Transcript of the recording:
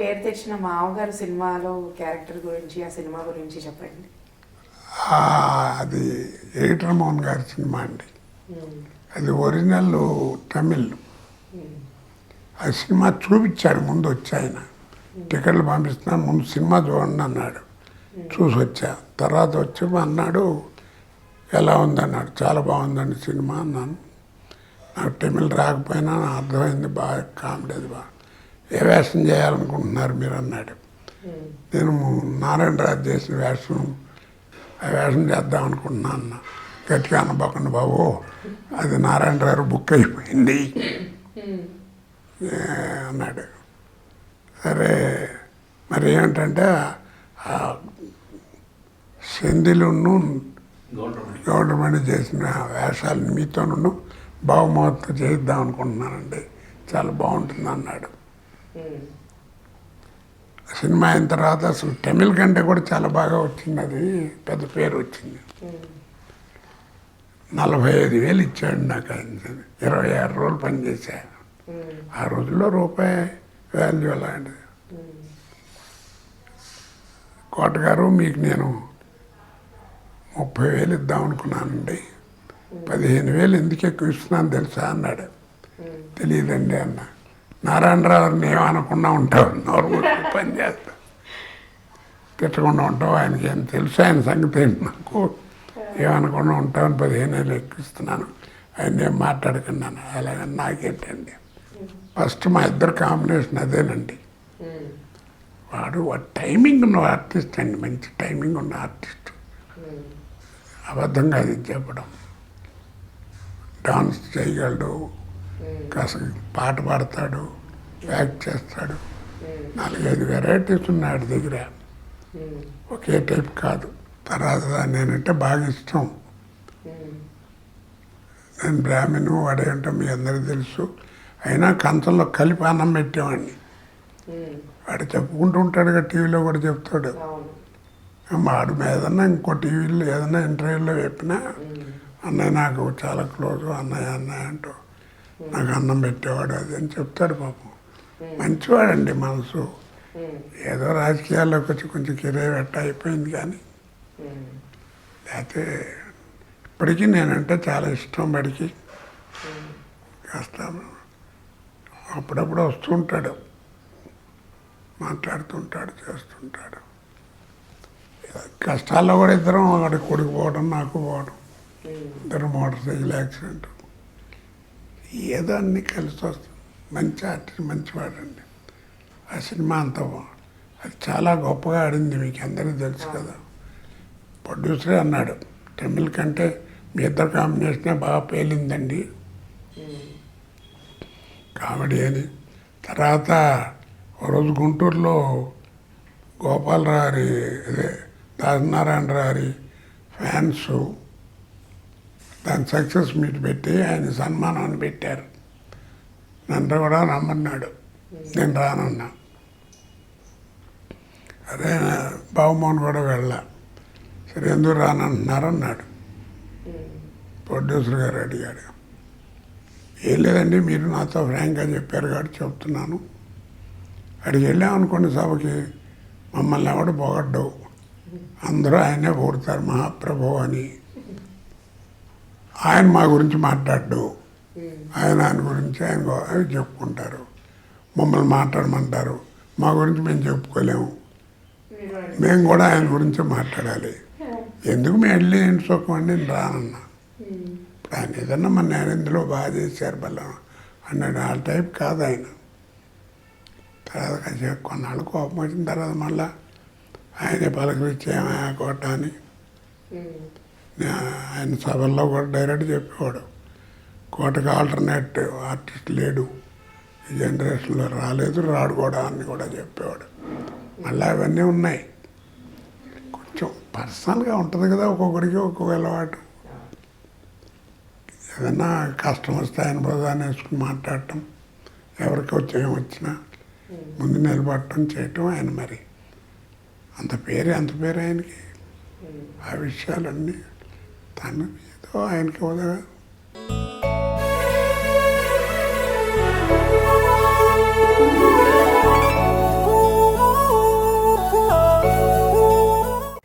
పేరు తెచ్చిన మామగారు సినిమాలో క్యారెక్టర్ గురించి, ఆ సినిమా గురించి చెప్పండి. అది ఎడిటర్ మోహన్ గారి సినిమా అండి. అది ఒరిజినల్ తమిళ్. ఆ సినిమా చూపించాడు ముందు వచ్చి ఆయన. టికెట్లు పంపిస్తున్నాను, ముందు సినిమా చూడండి అన్నాడు. చూసి వచ్చా. తర్వాత వచ్చి అన్నాడు ఎలా ఉందన్నాడు. చాలా బాగుందండి సినిమా అన్నాను. నాకు తమిళ్ రాకపోయినా అర్థమైంది, బాగా కామెడీ, అది బాగా. ఏ వేషం చేయాలనుకుంటున్నారు మీరు అన్నాడు. నేను నారాయణరాజు చేసిన వేషం, ఆ వేషం చేద్దాం అనుకుంటున్నా అన్న. గట్టిగా అనబోకండి బాబు, అది నారాయణరావు బుక్ అయిపోయింది అన్నాడు. సరే మరి ఏమిటంటే సెంధిలును గవర్నమెంట్ చేసిన వేషాలను మీతోనూ బాగుమోతో చేద్దాం అనుకుంటున్నానండి, చాలా బాగుంటుంది అన్నాడు. సినిమా అయిన తర్వాత అసలు తమిళ్ కంటే కూడా చాలా బాగా వచ్చింది, అది పెద్ద పేరు వచ్చింది. 45,000 ఇచ్చాడు నాకు ఆయన. 26 రోజులు పనిచేశాను. ఆ రోజుల్లో రూపాయి వాల్యూ అలాంటిది. కోటగారు మీకు నేను 30,000 ఇద్దాం అనుకున్నానండి, 15,000 ఎందుకు ఎక్కువ ఇస్తున్నాను తెలుసా అన్నాడు. తెలియదండి అన్న. నారాయణరావుని ఏమనకుండా ఉంటావు, నోరు మూసుకుని పని చేస్తా, తిట్టకుండా ఉంటావు, ఆయనకి ఏం తెలుసు, ఆయన సంగతి ఏంటి నాకు, ఏమనకుండా ఉంటామని 15,000 ఎక్కిస్తున్నాను, ఆయన ఏం మాట్లాడుకున్నాను. అలాగని నాకేంటండి. ఫస్ట్ మా ఇద్దరు కాంబినేషన్ అదేనండి. వాడు టైమింగ్ ఉన్న ఆర్టిస్ట్ అండి, మంచి టైమింగ్ ఉన్న ఆర్టిస్ట్. అబద్ధంగా అది చెప్పడం. డాన్స్ చేయగలడు, కాస్త పాట పాడతాడు, యాక్ట్ చేస్తాడు. 4-5 వెరైటీస్ ఉన్నాడు దగ్గర, ఒకే టైప్ కాదు. తర్వాత నేనంటే బాగా ఇష్టం. నేను బ్రాహ్మణు, వాడేంటో మీ అందరికీ తెలుసు. అయినా కంచంలో కలిపి అన్నం పెట్టేవాడిని. వాడు చెప్పుకుంటూ ఉంటాడు కదా, టీవీలో కూడా చెప్తాడు. వాడు ఏదన్నా ఇంకో టీవీలో ఏదైనా ఇంటర్వ్యూలో చెప్పినా అన్నయ్య నాకు చాలా క్లోజు, అన్నయ్య అన్నయ్య అంటూ నాకు అన్నం పెట్టేవాడు అది అని చెప్తాడు. పాపం మంచివాడండి మనసు. ఏదో రాజకీయాల్లోకి వచ్చి కొంచెం కిరాయి పెట్ట అయిపోయింది, కానీ లేకపోతే ఇప్పటికీ నేనంటే చాలా ఇష్టం. బడికి కాస్త అప్పుడప్పుడు వస్తుంటాడు, మాట్లాడుతుంటాడు, చేస్తుంటాడు. కష్టాల్లో కూడా ఇద్దరం అక్కడికి కొడుకు పోవడం, నాకు పోవడం, ఇద్దరు మోటార్ సైకిల్ యాక్సిడెంట్, ఏదో అన్నీ కలిసి వస్తుంది. మంచి ఆర్టిస్ట్, మంచివాడండి. ఆ సినిమా అంతా అది చాలా గొప్పగా ఆడింది, మీకు అందరికీ తెలుసు కదా. ప్రొడ్యూసరే అన్నాడు, తమిళ్ కంటే మీ ఇద్దరు కాంబినేషనే బాగా పేలిందండి కామెడీ అని. తర్వాత ఒకరోజు గుంటూరులో గోపాలరావు, అదే దాసనారాయణరావు ఫ్యాన్స్ దాని సక్సెస్ మీట్ పెట్టి ఆయన సన్మానాన్ని పెట్టారు. నన్ను కూడా రమ్మన్నాడు, నేను రానన్నా. అదే బాబుమోహన్ కూడా వెళ్ళా. సరే ఎందుకు రానంటున్నారు అన్నాడు. ప్రొడ్యూసర్ గారు అడిగాడు. ఏం లేదండి, మీరు నాతో ఫ్రాంక్గా చెప్పారు కాబట్టి చెప్తున్నాను. అడిగి వెళ్ళామనుకోండి సభకి, మమ్మల్ని ఎవడు పొగడ్డు, అందరూ ఆయనే పొగుడతారు మహాప్రభు అని. ఆయన మా గురించి మాట్లాడు, ఆయన గురించి ఆయన చెప్పుకుంటారు. మమ్మల్ని మాట్లాడమంటారు, మా గురించి మేము చెప్పుకోలేము. మేము కూడా ఆయన గురించి మాట్లాడాలి. ఎందుకు మేము వెళ్ళి ఏంటి సుఖం అండి, నేను రానన్నా. ఇప్పుడు ఆయన ఏదన్నా మన నేనేందులో బాగా చేశారు బల్లం అన్నాడు. ఆ టైప్ కాదు ఆయన. తర్వాత కాసేపు కొన్నాళ్ళు కోపం వచ్చిన తర్వాత మళ్ళా ఆయనే పలకరించేమా కోట అని. ఆయన సభల్లో కూడా డైరెక్ట్ చెప్పేవాడు, కోటకు ఆల్టర్నేట్ ఆర్టిస్ట్ లేడు, ఈ జనరేషన్లో రాలేదు, రాడు కూడా అని కూడా చెప్పేవాడు. మళ్ళీ అవన్నీ ఉన్నాయి. కొంచెం పర్సనల్గా ఉంటుంది కదా ఒక్కొక్కడికి ఒక్కొక్క అలవాటు. ఏదైనా కష్టం వస్తే ఆయన ప్రధాని వేసుకుని మాట్లాడటం, ఎవరికి వచ్చి ఏమొచ్చినా ముందు నిలబడటం చేయటం. ఆయన మరి అంత పేరు ఆయనకి. ఆ విషయాలన్నీ తను ఏదో ఆయనకి